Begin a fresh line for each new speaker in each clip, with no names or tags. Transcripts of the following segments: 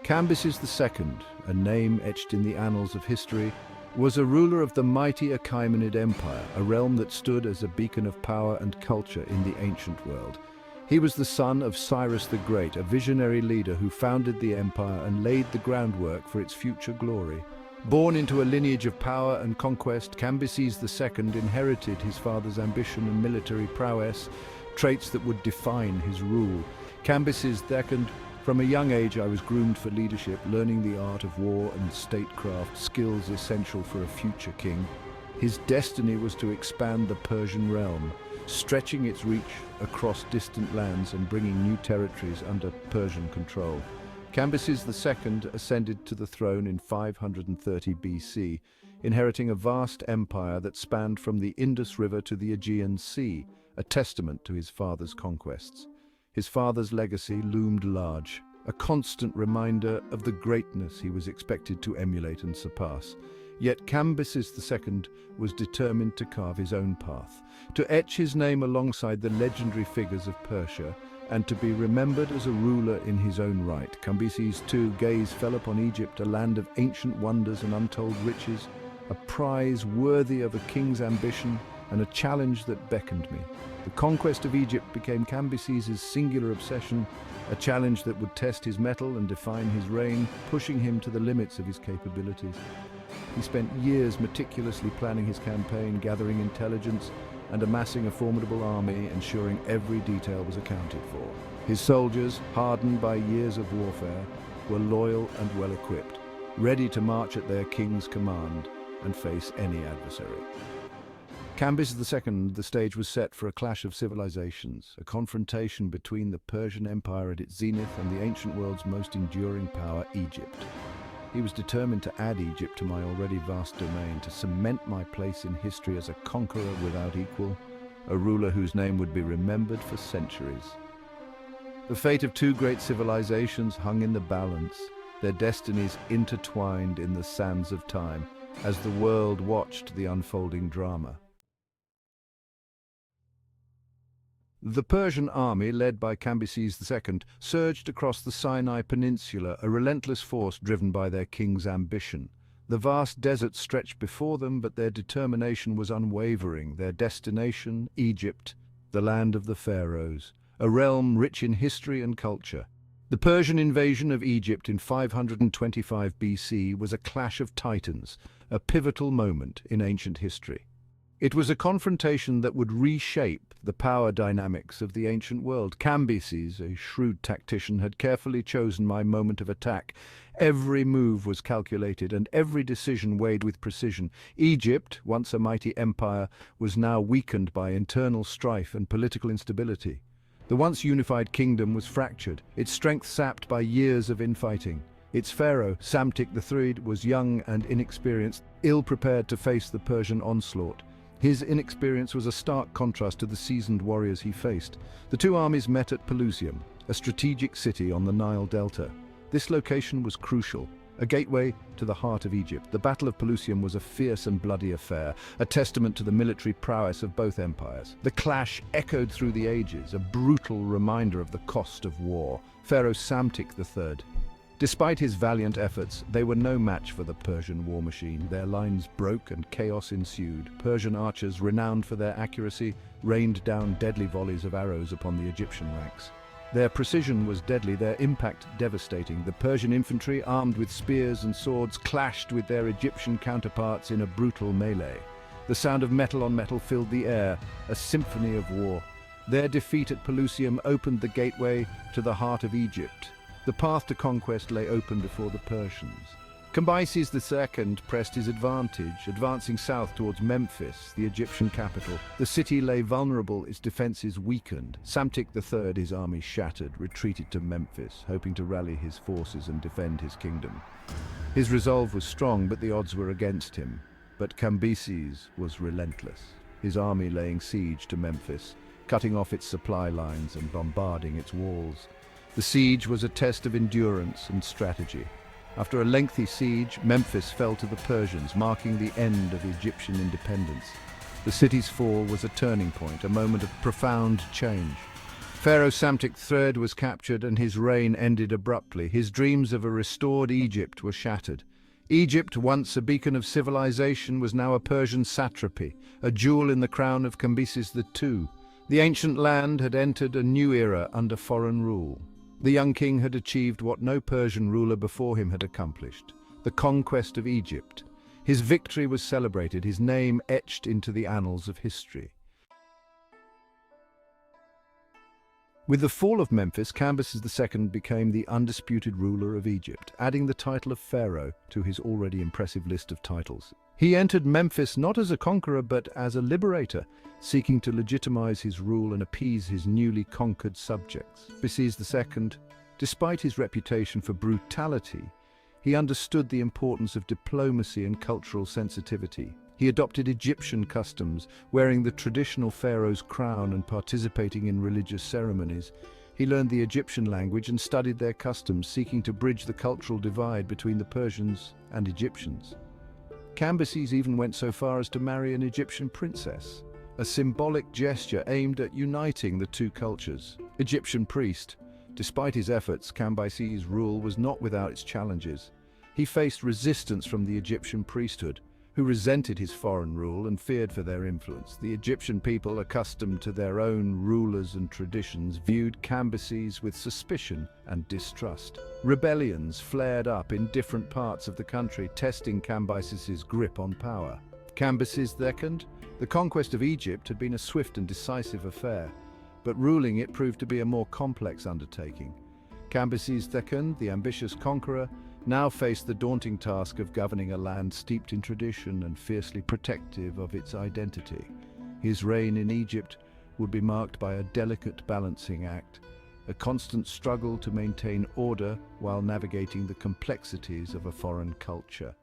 Cambyses II, a name etched in the annals of history, was a ruler of the mighty Achaemenid Empire, a realm that stood as a beacon of power and culture in the ancient world. He was the son of Cyrus the Great, a visionary leader who founded the empire and laid the groundwork for its future glory. Born into a lineage of power and conquest, Cambyses II inherited his father's ambition and military prowess, traits that would define his rule. Cambyses II, from a young age I was groomed for leadership, learning the art of war and statecraft, skills essential for a future king. His destiny was to expand the Persian realm, stretching its reach across distant lands and bringing new territories under Persian control. Cambyses II ascended to the throne in 530 BC, inheriting a vast empire that spanned from the Indus River to the Aegean Sea, a testament to his father's conquests. His father's legacy loomed large, a constant reminder of the greatness he was expected to emulate and surpass. Yet Cambyses II was determined to carve his own path, to etch his name alongside the legendary figures of Persia, and to be remembered as a ruler in his own right. Cambyses II's gaze fell upon Egypt, a land of ancient wonders and untold riches, a prize worthy of a king's ambition and a challenge that beckoned me. The conquest of Egypt became Cambyses' singular obsession, a challenge that would test his mettle and define his reign, pushing him to the limits of his capabilities. He spent years meticulously planning his campaign, gathering intelligence and amassing a formidable army, ensuring every detail was accounted for. His soldiers, hardened by years of warfare, were loyal and well-equipped, ready to march at their king's command and face any adversary. Cambyses II, the stage was set for a clash of civilizations, a confrontation between the Persian Empire at its zenith and the ancient world's most enduring power, Egypt. He was determined to add Egypt to my already vast domain, to cement my place in history as a conqueror without equal, a ruler whose name would be remembered for centuries. The fate of two great civilizations hung in the balance, their destinies intertwined in the sands of time, as the world watched the unfolding drama. The Persian army, led by Cambyses II, surged across the Sinai Peninsula, a relentless force driven by their king's ambition. The vast desert stretched before them, but their determination was unwavering. Their destination, Egypt, the land of the pharaohs, a realm rich in history and culture. The Persian invasion of Egypt in 525 BC was a clash of titans, a pivotal moment in ancient history. It was a confrontation that would reshape the power dynamics of the ancient world. Cambyses, a shrewd tactician, had carefully chosen my moment of attack. Every move was calculated and every decision weighed with precision. Egypt, once a mighty empire, was now weakened by internal strife and political instability. The once unified kingdom was fractured, its strength sapped by years of infighting. Its pharaoh, Psamtik III, was young and inexperienced, ill-prepared to face the Persian onslaught. His inexperience was a stark contrast to the seasoned warriors he faced. The two armies met at Pelusium, a strategic city on the Nile Delta. This location was crucial, a gateway to the heart of Egypt. The Battle of Pelusium was a fierce and bloody affair, a testament to the military prowess of both empires. The clash echoed through the ages, a brutal reminder of the cost of war. Pharaoh Psamtik III. Despite his valiant efforts, they were no match for the Persian war machine. Their lines broke and chaos ensued. Persian archers, renowned for their accuracy, rained down deadly volleys of arrows upon the Egyptian ranks. Their precision was deadly, their impact devastating. The Persian infantry, armed with spears and swords, clashed with their Egyptian counterparts in a brutal melee. The sound of metal on metal filled the air, a symphony of war. Their defeat at Pelusium opened the gateway to the heart of Egypt. The path to conquest lay open before the Persians. Cambyses II pressed his advantage, advancing south towards Memphis, the Egyptian capital. The city lay vulnerable, its defenses weakened. Psamtik III, his army shattered, retreated to Memphis, hoping to rally his forces and defend his kingdom. His resolve was strong, but the odds were against him. But Cambyses was relentless, his army laying siege to Memphis, cutting off its supply lines and bombarding its walls. The siege was a test of endurance and strategy. After a lengthy siege, Memphis fell to the Persians, marking the end of Egyptian independence. The city's fall was a turning point, a moment of profound change. Pharaoh Psamtik III was captured and his reign ended abruptly. His dreams of a restored Egypt were shattered. Egypt, once a beacon of civilization, was now a Persian satrapy, a jewel in the crown of Cambyses II. The ancient land had entered a new era under foreign rule. The young king had achieved what no Persian ruler before him had accomplished, the conquest of Egypt. His victory was celebrated, his name etched into the annals of history. With the fall of Memphis, Cambyses II became the undisputed ruler of Egypt, adding the title of pharaoh to his already impressive list of titles. He entered Memphis not as a conqueror but as a liberator, seeking to legitimize his rule and appease his newly conquered subjects. Cambyses II, despite his reputation for brutality, he understood the importance of diplomacy and cultural sensitivity. He adopted Egyptian customs, wearing the traditional pharaoh's crown and participating in religious ceremonies. He learned the Egyptian language and studied their customs, seeking to bridge the cultural divide between the Persians and Egyptians. Cambyses even went so far as to marry an Egyptian princess, a symbolic gesture aimed at uniting the two cultures. Egyptian priest. Despite his efforts, Cambyses' rule was not without its challenges. He faced resistance from the Egyptian priesthood, who resented his foreign rule and feared for their influence. The Egyptian people, accustomed to their own rulers and traditions, viewed Cambyses with suspicion and distrust. Rebellions flared up in different parts of the country, testing Cambyses' grip on power. Cambyses II, the conquest of Egypt had been a swift and decisive affair, but ruling it proved to be a more complex undertaking. Cambyses II, the ambitious conqueror, now faced the daunting task of governing a land steeped in tradition and fiercely protective of its identity. His reign in Egypt would be marked by a delicate balancing act, a constant struggle to maintain order while navigating the complexities of a foreign culture.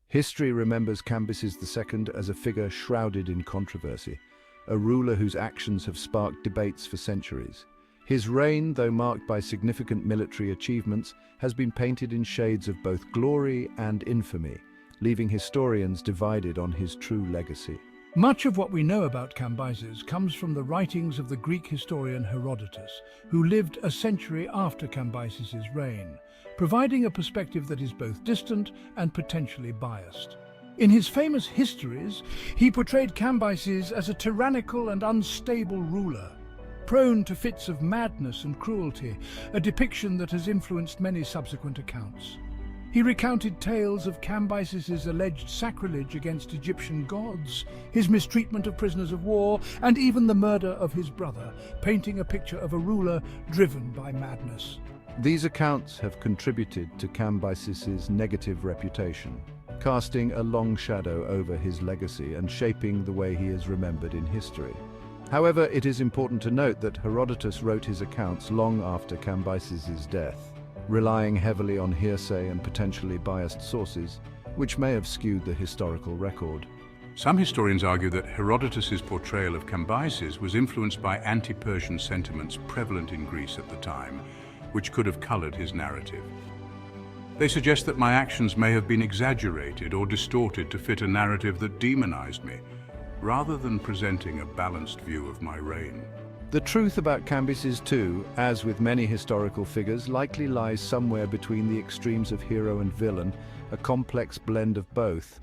History remembers Cambyses II as a figure shrouded in controversy, a ruler whose actions have sparked debates for centuries. His reign, though marked by significant military achievements, has been painted in shades of both glory and infamy, leaving historians divided on his true legacy.
Much of what we know about Cambyses comes from the writings of the Greek historian Herodotus, who lived a century after Cambyses' reign, providing a perspective that is both distant and potentially biased. In his famous histories, he portrayed Cambyses as a tyrannical and unstable ruler, prone to fits of madness and cruelty, a depiction that has influenced many subsequent accounts. He recounted tales of Cambyses' alleged sacrilege against Egyptian gods, his mistreatment of prisoners of war, and even the murder of his brother, painting a picture of a ruler driven by madness.
These accounts have contributed to Cambyses' negative reputation, casting a long shadow over his legacy and shaping the way he is remembered in history. However, it is important to note that Herodotus wrote his accounts long after Cambyses' death, relying heavily on hearsay and potentially biased sources, which may have skewed the historical record.
Some historians argue that Herodotus' portrayal of Cambyses was influenced by anti-Persian sentiments prevalent in Greece at the time, which could have colored his narrative. They suggest that my actions may have been exaggerated or distorted to fit a narrative that demonized me, rather than presenting a balanced view of my reign.
The truth about Cambyses II, as with many historical figures, likely lies somewhere between the extremes of hero and villain, a complex blend of both.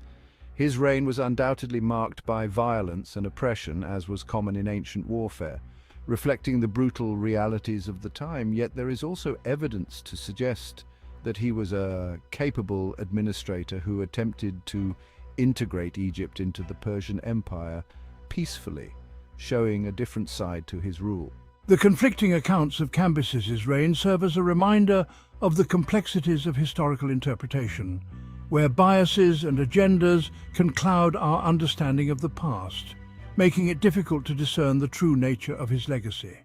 His reign was undoubtedly marked by violence and oppression, as was common in ancient warfare, reflecting the brutal realities of the time, yet there is also evidence to suggest that he was a capable administrator who attempted to integrate Egypt into the Persian Empire peacefully, showing a different side to his rule.
The conflicting accounts of Cambyses' reign serve as a reminder of the complexities of historical interpretation, where biases and agendas can cloud our understanding of the past, making it difficult to discern the true nature of his legacy.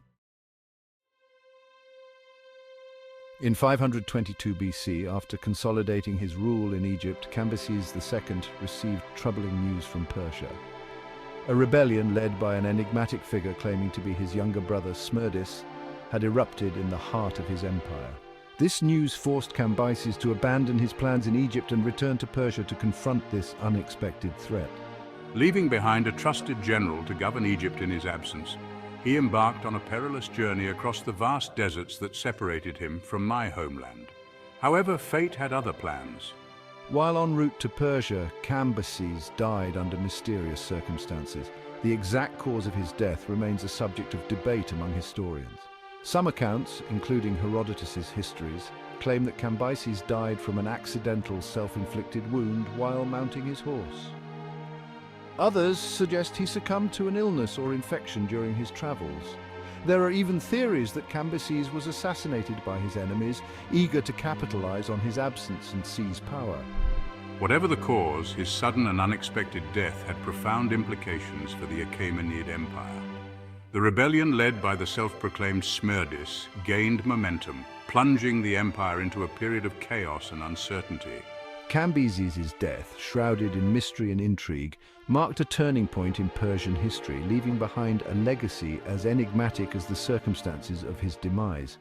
In 522 BC, after consolidating his rule in Egypt, Cambyses II received troubling news from Persia. A rebellion led by an enigmatic figure claiming to be his younger brother Smerdis had erupted in the heart of his empire. This news forced Cambyses to abandon his plans in Egypt and return to Persia to confront this unexpected threat.
Leaving behind a trusted general to govern Egypt in his absence, he embarked on a perilous journey across the vast deserts that separated him from my homeland. However, fate had other plans.
While en route to Persia, Cambyses died under mysterious circumstances. The exact cause of his death remains a subject of debate among historians. Some accounts, including Herodotus's histories, claim that Cambyses died from an accidental self-inflicted wound while mounting his horse. Others suggest he succumbed to an illness or infection during his travels. There are even theories that Cambyses was assassinated by his enemies, eager to capitalize on his absence and seize power.
Whatever the cause, his sudden and unexpected death had profound implications for the Achaemenid Empire. The rebellion led by the self-proclaimed Smerdis gained momentum, plunging the empire into a period of chaos and uncertainty.
Cambyses' death, shrouded in mystery and intrigue, marked a turning point in Persian history, leaving behind a legacy as enigmatic as the circumstances of his demise.